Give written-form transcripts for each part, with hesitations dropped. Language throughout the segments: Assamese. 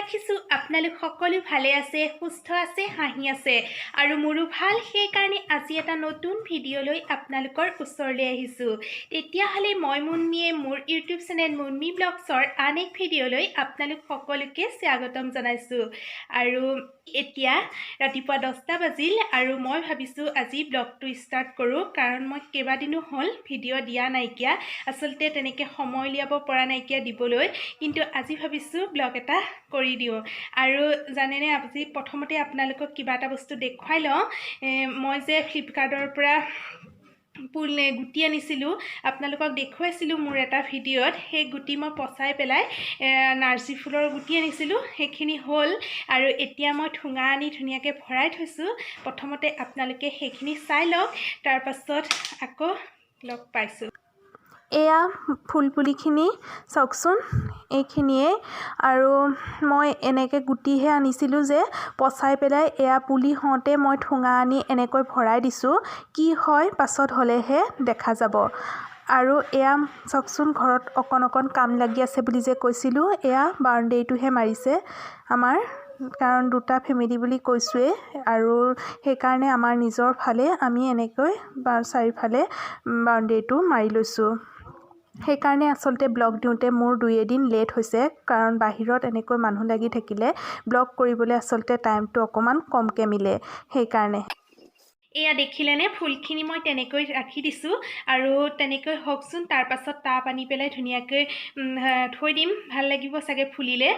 ৰাখিছোঁ আপোনালোক সকলো ভালে আছে, সুস্থ আছে, হাঁহি আছে আৰু মোৰো ভাল। সেইকাৰণে আজি এটা নতুন ভিডিঅ' লৈ আপোনালোকৰ ওচৰলৈ আহিছোঁ। তেতিয়াহ'লে মই মুনমিয়ে মোৰ ইউটিউব চেনেল মুনমি ব্লগছৰ আন এক ভিডিঅ'লৈ আপোনালোক সকলোকে স্বাগতম জনাইছোঁ। আৰু এতিয়া ৰাতিপুৱা 10টা বাজিল আৰু মই ভাবিছোঁ আজি ব্লগটো ষ্টাৰ্ট কৰোঁ, কাৰণ মই কেইবাদিনো হ'ল ভিডিঅ' দিয়া নাইকিয়া, আচলতে তেনেকৈ সময় উলিয়াব পৰা নাইকিয়া দিবলৈ, কিন্তু আজি ভাবিছোঁ ব্লগ এটা কৰি দিওঁ। আৰু জানেনে, আজি প্ৰথমতে আপোনালোকক কিবা এটা বস্তু দেখুৱাই লওঁ। মই যে ফ্লিপকাৰ্টৰ পৰা গুটি আনিছিলোঁ, আপোনালোকক দেখুৱাইছিলোঁ মোৰ এটা ভিডিঅ'ত। সেই গুটি মই পচাই পেলাই নাৰ্জী ফুলৰ গুটি আনিছিলোঁ, সেইখিনি হ'ল। আৰু এতিয়া মই ঠুঙা আনি ধুনীয়াকৈ ভৰাই থৈছোঁ। প্ৰথমতে আপোনালোকে সেইখিনি চাই লওক, তাৰপাছত আকৌ লগ পাইছোঁ। এয়া ফুলপুলিখিনি চাওকচোন, এইখিনিয়ে। আৰু মই এনেকৈ গুটিহে আনিছিলোঁ যে পচাই পেলাই, এয়া পুলি হওঁতে মই ঠুঙা আনি এনেকৈ ভৰাই দিছোঁ। কি হয় পাছত হ'লেহে দেখা যাব। আৰু এয়া চাওকচোন, ঘৰত অকণ অকণ কাম লাগি আছে বুলি যে কৈছিলোঁ, এয়া বাউণ্ডেৰীটোহে মাৰিছে আমাৰ, কাৰণ দুটা ফেমিলি বুলি কৈছোঁৱেই। আৰু সেইকাৰণে আমাৰ নিজৰ ফালে আমি এনেকৈ চাৰিওফালে বাউণ্ডেৰীটো মাৰি লৈছোঁ। সেইকাৰণে আচলতে ব্লগ দিওঁতে মোৰ 2-এদিন লেট হৈছে, কাৰণ বাহিৰত এনেকৈ মানুহ লাগি থাকিলে ব্লগ কৰিবলৈ আচলতে টাইমটো অকণমান কমকৈ মিলে, সেইকাৰণে। এয়া দেখিলেনে, ফুলখিনি মই তেনেকৈ ৰাখি দিছোঁ আৰু তেনেকৈ হওকচোন। তাৰপাছত টাব আনি পেলাই ধুনীয়াকৈ থৈ দিম, ভাল লাগিব চাগে ফুলিলে।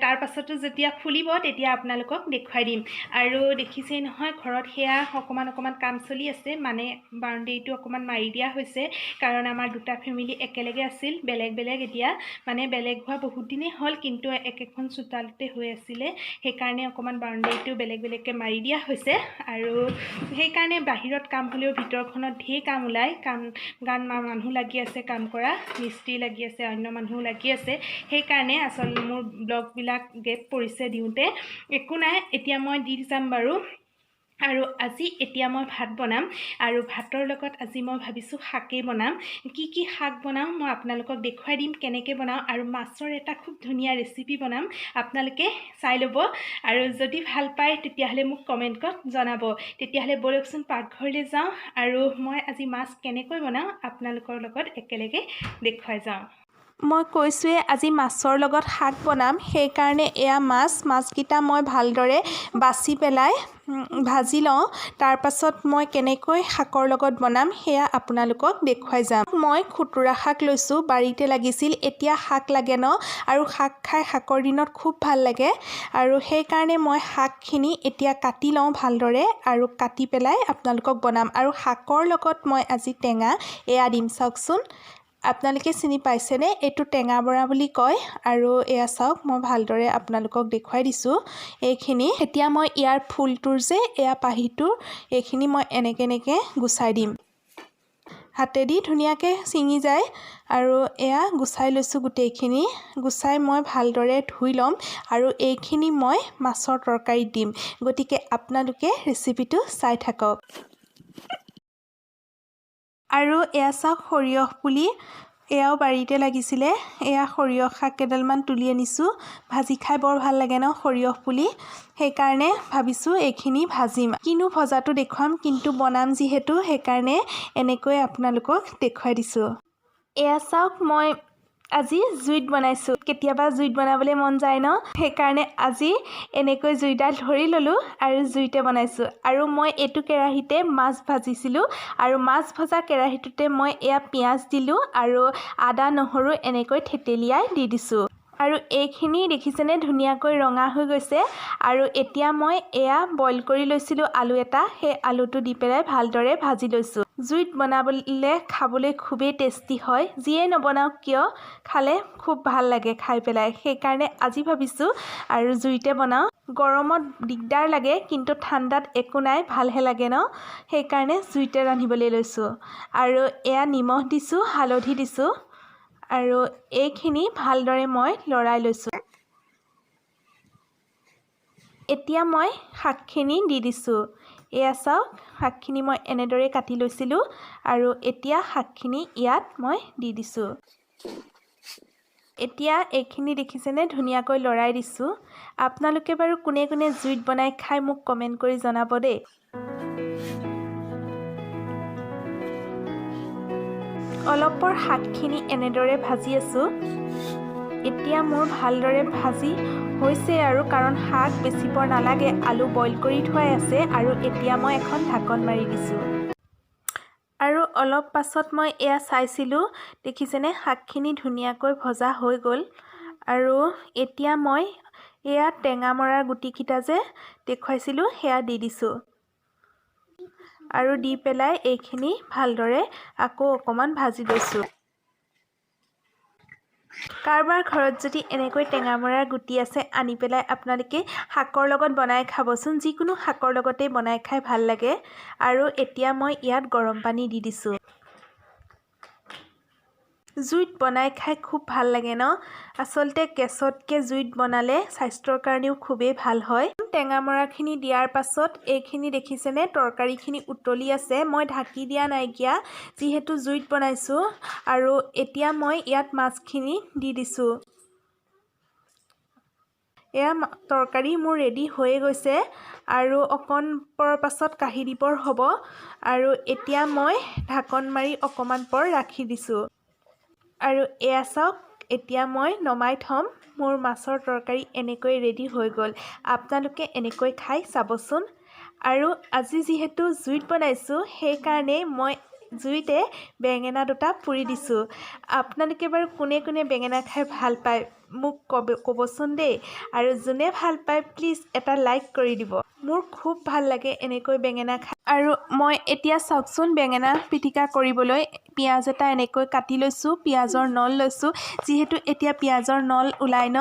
তাৰপাছতো যেতিয়া ফুলিব তেতিয়া আপোনালোকক দেখুৱাই দিম। আৰু দেখিছেই নহয়, ঘৰত সেয়া অকণমান কাম চলি আছে, মানে বাউণ্ডেৰীটো অকণমান মাৰি দিয়া হৈছে, কাৰণ আমাৰ দুটা ফেমিলি একেলগে আছিল, বেলেগ বেলেগ। এতিয়া মানে বেলেগ হোৱা বহুত দিনেই হ'ল, কিন্তু একেখন চোতালতে হৈ আছিলে, সেইকাৰণে অকণমান বাউণ্ডেৰীটো বেলেগ বেলেগকৈ মাৰি দিয়া হৈছে। আৰু সেইকাৰণে বাহিৰত কাম হ'লেও ভিতৰখনত ঢেৰ কাম ওলায়, মানুহ লাগি আছে, কাম কৰা মিস্ত্ৰী লাগি আছে, অন্য মানুহো লাগি আছে। সেইকাৰণে আচলতে মোৰ ব্লগবিলাক গেপ পৰিছে দিওঁতে। একো নাই, এতিয়া মই দি যাম বাৰু। আৰু আজি এতিয়া মই ভাত বনাম, আৰু ভাতৰ লগত আজি মই ভাবিছোঁ শাকেই বনাম। কি শাক বনাওঁ মই আপোনালোকক দেখুৱাই দিম, কেনেকৈ বনাওঁ। আৰু মাছৰ এটা খুব ধুনীয়া ৰেচিপি বনাম, আপোনালোকে চাই ল'ব। আৰু যদি ভাল পায় তেতিয়াহ'লে মোক কমেণ্টত জনাব। তেতিয়াহ'লে বলকচোন পাকঘৰলৈ যাওঁ, আৰু মই আজি মাছ কেনেকৈ বনাওঁ আপোনালোকৰ লগত একেলগে দেখুৱাই যাওঁ। মই কৈছোঁৱে আজি মাছৰ লগত শাক বনাম, সেইকাৰণে এয়া মাছকেইটা মই ভালদৰে বাছি পেলাই ভাজি লওঁ। তাৰপাছত মই কেনেকৈ শাকৰ লগত বনাম সেয়া আপোনালোকক দেখুৱাই যাম। মই খুতুৰা শাক লৈছোঁ, বাৰীতে লাগিছিল। এতিয়া শাক লাগে ন, আৰু শাক খাই শাকৰ দিনত খুব ভাল লাগে। আৰু সেইকাৰণে মই শাকখিনি এতিয়া কাটি লওঁ ভালদৰে, আৰু কাটি পেলাই আপোনালোকক বনাম। আৰু শাকৰ লগত মই আজি টেঙা এয়া দিম, চাওকচোন। আপোনালোকে চিনি পাইছেনে? এইটো টেঙা বৰা বুলি কয়। আৰু এয়া চাওক, মই ভালদৰে আপোনালোকক দেখুৱাই দিছোঁ এইখিনি। এতিয়া মই ইয়াৰ ফুলটোৰ যে এয়া পাহিটোৰ, এইখিনি মই এনেকৈ গুচাই দিম। হাতেদি ধুনীয়াকৈ ছিঙি যায়। আৰু এয়া গুচাই লৈছোঁ গোটেইখিনি। গুচাই মই ভালদৰে ধুই ল'ম, আৰু এইখিনি মই মাছৰ তৰকাৰীত দিম। গতিকে আপোনালোকে ৰেচিপিটো চাই থাকক। আৰু এয়া চাওক, সৰিয়হ পুলি এয়াও বাৰীতে লাগিছিলে। এয়া সৰিয়হ শাক কেইডালমান তুলি আনিছোঁ, ভাজি খাই বৰ ভাল লাগে ন সৰিয়হ পুলি, সেইকাৰণে ভাবিছোঁ এইখিনি ভাজিম। কিনো ভজাটো দেখুৱাম, কিন্তু বনাম যিহেতু সেইকাৰণে এনেকৈ আপোনালোকক দেখুৱাই দিছোঁ। এয়া চাওক, মই আজি জুইত বনাইছোঁ। কেতিয়াবা জুইত বনাবলৈ মন যায় ন, সেইকাৰণে আজি এনেকৈ জুইডাল ধৰি ল'লোঁ আৰু জুইতে বনাইছোঁ। আৰু মই এইটো কেৰাহীতে মাছ ভাজিছিলোঁ, আৰু মাছ ভজা কেৰাহীটোতে মই এয়া পিঁয়াজ দিলোঁ, আৰু আদা নহৰু এনেকৈ থেতেলিয়াই দি দিছোঁ। আৰু এইখিনি দেখিছেনে, ধুনীয়াকৈ ৰঙা হৈ গৈছে। আৰু এতিয়া মই এয়া বইল কৰি লৈছিলোঁ আলু এটা, সেই আলুটো দি পেলাই ভালদৰে ভাজি লৈছোঁ। জুইত বনাবলৈ খাবলৈ খুবেই টেষ্টি হয়, যিয়ে নবনাওক কিয় খালে খুব ভাল লাগে খাই পেলাই। সেইকাৰণে আজি ভাবিছোঁ আৰু জুইতে বনাওঁ। গৰমত দিগদাৰ লাগে, কিন্তু ঠাণ্ডাত একো নাই, ভালহে লাগে ন, সেইকাৰণে জুইতে ৰান্ধিবলৈ লৈছোঁ। আৰু এয়া নিমখ দিছোঁ, হালধি দিছোঁ, আৰু এইখিনি ভালদৰে মই লৰাই লৈছোঁ। এতিয়া মই শাকখিনি দি দিছোঁ। এয়া চাওক, শাকখিনি মই এনেদৰে কাটি লৈছিলোঁ, আৰু এতিয়া শাকখিনি ইয়াত মই দি দিছোঁ। এতিয়া এইখিনি দেখিছেনে ধুনীয়াকৈ লৰাই দিছোঁ। আপোনালোকে বাৰু কোনে কোনে জুইত বনাই খাই মোক কমেণ্ট কৰি জনাব দেই। অলপৰ শাকখিনি এনেদৰে ভাজি আছোঁ। এতিয়া মোৰ ভালদৰে ভাজি হৈছে আৰু কাৰণ শাক বেছিব নালাগে, আলু বইল কৰি থোৱাই আছে আৰু এতিয়া মই এখন ঢাকন মাৰি দিছোঁ। আৰু অলপ পাছত মই এয়া চাইছিলোঁ, দেখিছেনে শাকখিনি ধুনীয়াকৈ ভজা হৈ গ'ল। আৰু এতিয়া মই এয়া টেঙা মৰাৰ গুটিকেইটা যে দেখুৱাইছিলোঁ সেয়া দি দিছোঁ। আৰু দি পেলাই এইখিনি ভালদৰে আকৌ অকণমান ভাজি লৈছোঁ। কাৰোবাৰ ঘৰত যদি এনেকৈ টেঙা মৰাৰ গুটি আছে, আনি পেলাই আপোনালোকে শাকৰ লগত বনাই খাবচোন। যিকোনো শাকৰ লগতেই বনাই খাই ভাল লাগে। আৰু এতিয়া মই ইয়াত গৰম পানী দি দিছোঁ। জুইত বনাই খাই খুব ভাল লাগে ন? আচলতে গেছতকৈ জুইত বনালে স্বাস্থ্যৰ কাৰণেও খুবেই ভাল হয়। টেঙা মৰাখিনি দিয়াৰ পাছত এইখিনি দেখিছেনে তৰকাৰীখিনি উতলি আছে। মই ঢাকি দিয়া নাইকিয়া যিহেতু জুইত বনাইছোঁ। আৰু এতিয়া মই ইয়াত মাছখিনি দি দিছোঁ। এয়া তৰকাৰী মোৰ ৰেডি হৈয়ে গৈছে আৰু অকণ পৰ পাছত কাঢ়ি দিবৰ হ'ব। আৰু এতিয়া মই ঢাকন মাৰি অকণমান পৰ ৰাখি দিছোঁ। আৰু এয়া চাওক, এতিয়া মই নমাই থ'ম। মোৰ মাছৰ তৰকাৰী এনেকৈ ৰেডি হৈ গ'ল। আপোনালোকে এনেকৈ খাই চাবচোন। আৰু আজি যিহেতু জুইত বনাইছোঁ, সেইকাৰণে মই জুইতে বেঙেনা দুটা পুৰি দিছোঁ। আপোনালোকে বাৰু কোনে কোনে বেঙেনা খাই ভাল পায় মোক ক'বচোন দেই। আৰু যোনে ভাল পায় প্লিজ এটা লাইক কৰি দিব। মোৰ খুব ভাল লাগে এনেকৈ বেঙেনা খাই। আৰু মই এতিয়া চাওকচোন বেঙেনা পিটিকা কৰিবলৈ পিঁয়াজ এটা এনেকৈ কাটি লৈছোঁ। পিঁয়াজৰ নল লৈছোঁ, যিহেতু এতিয়া পিঁয়াজৰ নল ওলাই ন,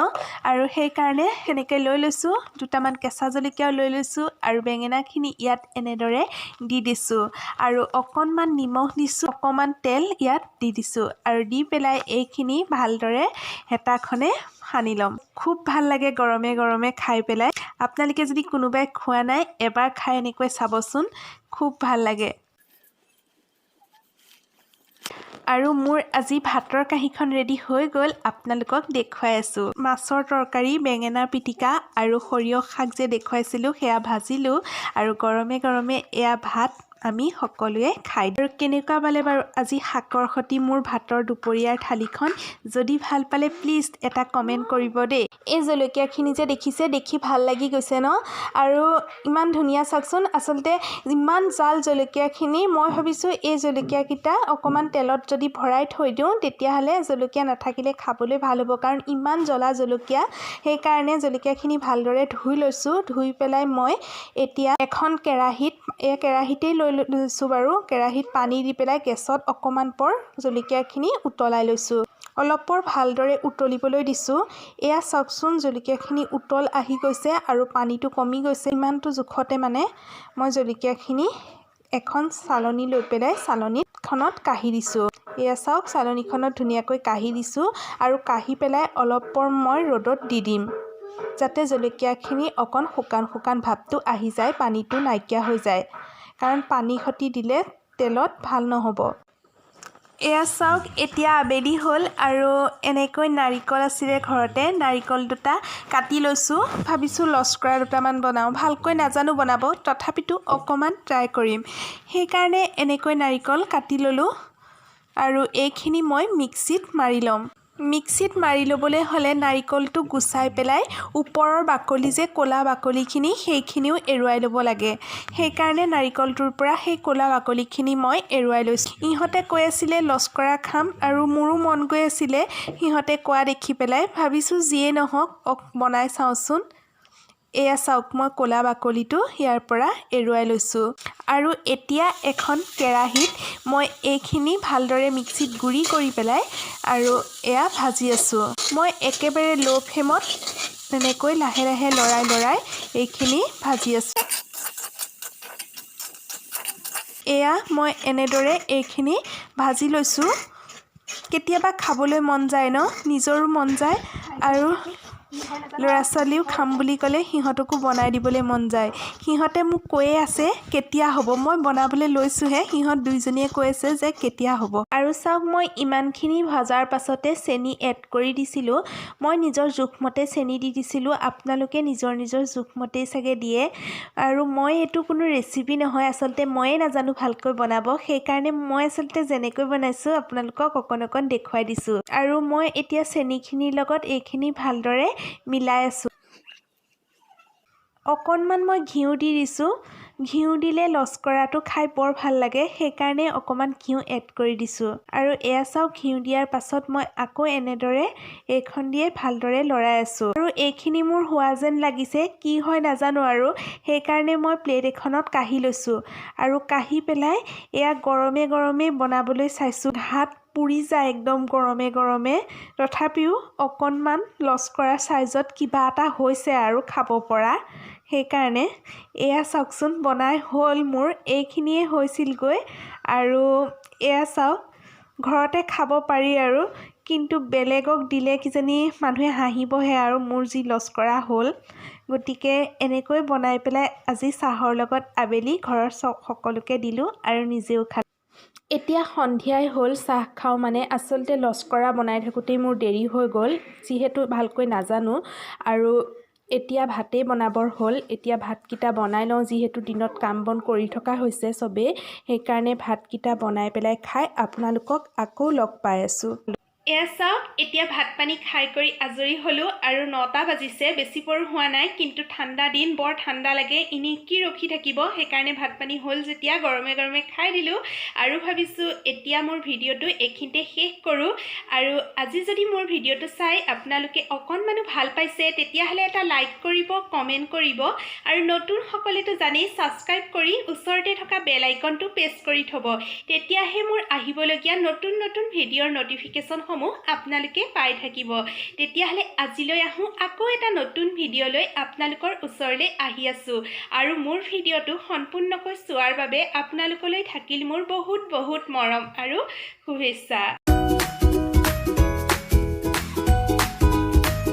আৰু সেইকাৰণে সেনেকৈ লৈ লৈছোঁ। দুটামান কেঁচা জলকীয়াও লৈ লৈছোঁ আৰু বেঙেনাখিনি ইয়াত এনেদৰে দি দিছোঁ। আৰু অকণমান নিমখ দিছোঁ, অকণমান তেল ইয়াত দি দিছোঁ। আৰু দি পেলাই এইখিনি ভালদৰে হেতাখনে সানি ল'ম। খুব ভাল লাগে গৰমে গৰমে খাই পেলাই। আপোনালোকে যদি কোনোবাই খোৱা নাই, এবাৰ খাই এনেকৈ চাবচোন, খুব ভাল লাগে। আৰু মোৰ আজি ভাতৰ কাঁহীখন ৰেডি হৈ গ'ল, আপোনালোকক দেখুৱাই আছোঁ। মাছৰ তৰকাৰী, বেঙেনা পিটিকা আৰু সৰিয়হ শাক যে দেখুৱাইছিলোঁ সেয়া ভাজিলোঁ। আৰু গৰমে গৰমে এয়া ভাত আমি সকলোৱে খাই দিওঁ। আৰু কেনেকুৱা পালে বাৰু আজি শাকৰ সৈতে মোৰ ভাতৰ দুপৰীয়াৰ থালিখন? যদি ভাল পালে প্লিজ এটা কমেণ্ট কৰিব দেই। এই জলকীয়াখিনি যে দেখিছে, দেখি ভাল লাগি গৈছে ন? আৰু ইমান ধুনীয়া চাওকচোন। আচলতে ইমান জাল জলকীয়াখিনি, মই ভাবিছোঁ এই জলকীয়াকেইটা অকণমান তেলত যদি ভৰাই থৈ দিওঁ তেতিয়াহ'লে জলকীয়া নাথাকিলে খাবলৈ ভাল হ'ব, কাৰণ ইমান জ্বলা জলকীয়া। সেইকাৰণে জলকীয়াখিনি ভালদৰে ধুই লৈছোঁ। ধুই পেলাই মই এতিয়া এখন কেৰাহীত, এই কেৰাহীতেই লৈ লৈছোঁ বাৰু, কেৰাহীত পানী দি পেলাই গেছত অকণমান পৰ জলকীয়াখিনি উতলাই লৈছোঁ। অলপ পৰ ভালদৰে উতলিবলৈ দিছোঁ। এয়া চাওকচোন জলকীয়াখিনি উতল আহি গৈছে আৰু পানীটো কমি গৈছে। ইমানটো জোখতে মানে মই জলকীয়াখিনি এখন চালনী লৈ পেলাই চালনীখনত কাঢ়ি দিছোঁ। এয়া চাওক, চালনীখনত ধুনীয়াকৈ কাঢ়ি দিছোঁ। আৰু কাঢ়ি পেলাই অলপ পৰ মই ৰ'দত দি দিম, যাতে জলকীয়াখিনি অকণ শুকান শুকান ভাৱটো আহি যায়, পানীটো নাইকিয়া হৈ যায়। কাৰণ পানী সৈতে দিলে তেলত ভাল নহ'ব। এয়া চাওক, এতিয়া আবেলি হ'ল আৰু এনেকৈ নাৰিকল আছিলে ঘৰতে। নাৰিকল দুটা কাটি লৈছোঁ। ভাবিছোঁ লস্কৰা দুটামান বনাওঁ। ভালকৈ নাজানো বনাব, তথাপিতো অকণমান ট্ৰাই কৰিম। সেইকাৰণে এনেকৈ নাৰিকল কাটি ল'লোঁ। আৰু এইখিনি মই মিক্সিত মাৰি ল'ম। মিক্সিত মাৰি ল'বলৈ হ'লে নাৰিকলটো গুচাই পেলাই ওপৰৰ বাকলি যে ক'লা বাকলিখিনি, সেইখিনিও এৰুৱাই ল'ব লাগে। সেইকাৰণে নাৰিকলটোৰ পৰা সেই ক'লা বাকলিখিনি মই এৰুৱাই লৈছোঁ। ইহঁতে কৈ আছিলে লস্কৰা খাম, আৰু মোৰো মন গৈ আছিলে সিহঁতে কোৱা দেখি পেলাই। ভাবিছোঁ যিয়ে নহওক বনাই চাওঁচোন। এয়া চাওক, মই ক'লা বাকলিটো ইয়াৰ পৰা এৰুৱাই লৈছোঁ। আৰু এতিয়া এখন কেৰাহীত মই এইখিনি ভালদৰে মিক্সিত গুড়ি কৰি পেলাই আৰু এয়া ভাজি আছোঁ। মই একেবাৰে ল' ফ্লেমত তেনেকৈ লাহে লাহে লৰাই এইখিনি ভাজি আছোঁ। এয়া মই এনেদৰে এইখিনি ভাজি লৈছোঁ। কেতিয়াবা খাবলৈ মন যায় ন, নিজৰো মন যায়। আৰু ল'ৰা ছোৱালীও খাম বুলি ক'লে সিহঁতকো বনাই দিবলৈ মন যায়। সিহঁতে মোক কৈয়ে আছে কেতিয়া হ'ব, মই বনাবলৈ লৈছোঁহে, সিহঁত দুইজনীয়ে কৈ আছে যে কেতিয়া হ'ব। আৰু চাওক, মই ইমানখিনি ভজাৰ পাছতে চেনি এড কৰি দিছিলোঁ। মই নিজৰ জোখমতে চেনি দি দিছিলোঁ, আপোনালোকে নিজৰ নিজৰ জোখমতেই চাগে দিয়ে। আৰু মই এইটো কোনো ৰেচিপি নহয়, আচলতে ময়ে নাজানো ভালকৈ বনাব, সেইকাৰণে মই আচলতে যেনেকৈ বনাইছোঁ আপোনালোকক অকণ অকণ দেখুৱাই দিছোঁ। আৰু মই এতিয়া চেনিখিনিৰ লগত এইখিনি ভালদৰে মিলাই আছোঁ। অকণমান মই ঘিউ দি দিছোঁ। ঘিউ দিলে লস্কৰাটো খাই বৰ ভাল লাগে, সেইকাৰণে অকণমান ঘিউ এড কৰি দিছোঁ। আৰু এয়া চাওক, ঘিউ দিয়াৰ পাছত মই আকৌ এনেদৰে এইখন দিয়ে ভালদৰে লৰাই আছোঁ। আৰু এইখিনি মোৰ হোৱা যেন লাগিছে, কি হয় নাজানো আৰু, সেইকাৰণে মই প্লেট এখনত কাঢ়ি লৈছোঁ। আৰু কাঢ়ি পেলাই এয়া গৰমে গৰমে বনাবলৈ চাইছোঁ। হাত পুৰি যায় একদম গৰমে গৰমে, তথাপিও অকণমান লস্কৰা চাইজত কিবা এটা হৈছে আৰু খাব পৰা। সেইকাৰণে এয়া চাওকচোন, বনাই হ'ল মোৰ, এইখিনিয়ে হৈছিলগৈ। আৰু এয়া চাওক, ঘৰতে খাব পাৰি আৰু, কিন্তু বেলেগক দিলে কিজানি মানুহে হাঁহিবহে আৰু মোৰ যি লস্কৰা হ'ল। গতিকে এনেকৈ বনাই পেলাই আজি চাহৰ লগত আবেলি ঘৰৰ সকলোকে দিলোঁ আৰু নিজেও খালোঁ। এতিয়া সন্ধিয়াই হ'ল, চাহ খাওঁ মানে আচলতে লস্কৰা বনাই থাকোঁতেই মোৰ দেৰি হৈ গ'ল, যিহেতু ভালকৈ নাজানো। আৰু এতিয়া ভাতেই বনাবৰ হ'ল। এতিয়া ভাতকেইটা বনাই লওঁ, যিহেতু দিনত কাম বন কৰি থকা হৈছে চবেই, সেইকাৰণে ভাতকেইটা বনাই পেলাই খাই আপোনালোকক আকৌ লগ পাই আছোঁ। এয়া চাওক, এতিয়া ভাত পানী খাই কৰি আজৰি হ'লোঁ আৰু 9টা বাজিছে, বেছি পৰো হোৱা নাই, কিন্তু ঠাণ্ডা দিন, বৰ ঠাণ্ডা লাগে, এনেই কি ৰখি থাকিব, সেইকাৰণে ভাত পানী হ'ল যেতিয়া গৰমে গৰমে খাই দিলোঁ। আৰু ভাবিছোঁ এতিয়া মোৰ ভিডিঅ'টো এইখিনিতে শেষ কৰোঁ। আৰু আজি যদি মোৰ ভিডিঅ'টো চাই আপোনালোকে অকণমানো ভাল পাইছে, তেতিয়াহ'লে এটা লাইক কৰিব, কমেণ্ট কৰিব, আৰু নতুনসকলেতো জানেই ছাবস্ক্ৰাইব কৰি ওচৰতে থকা বেল আইকনটো প্ৰেছ কৰি থ'ব, তেতিয়াহে মোৰ আহিবলগীয়া নতুন নতুন ভিডিঅ'ৰ নটিফিকেশ্যনসমূহ আপোনালোকে পাই থাকিব। তেতিয়াহ'লে আজিলৈ আহোঁ, আকৌ এটা নতুন ভিডিঅ' লৈ আপোনালোকৰ ওচৰলৈ আহি আছোঁ। আৰু মোৰ ভিডিঅ'টো সম্পূৰ্ণকৈ চোৱাৰ বাবে আপোনালোকলৈ থাকিল মোৰ বহুত বহুত মৰম আৰু শুভেচ্ছা।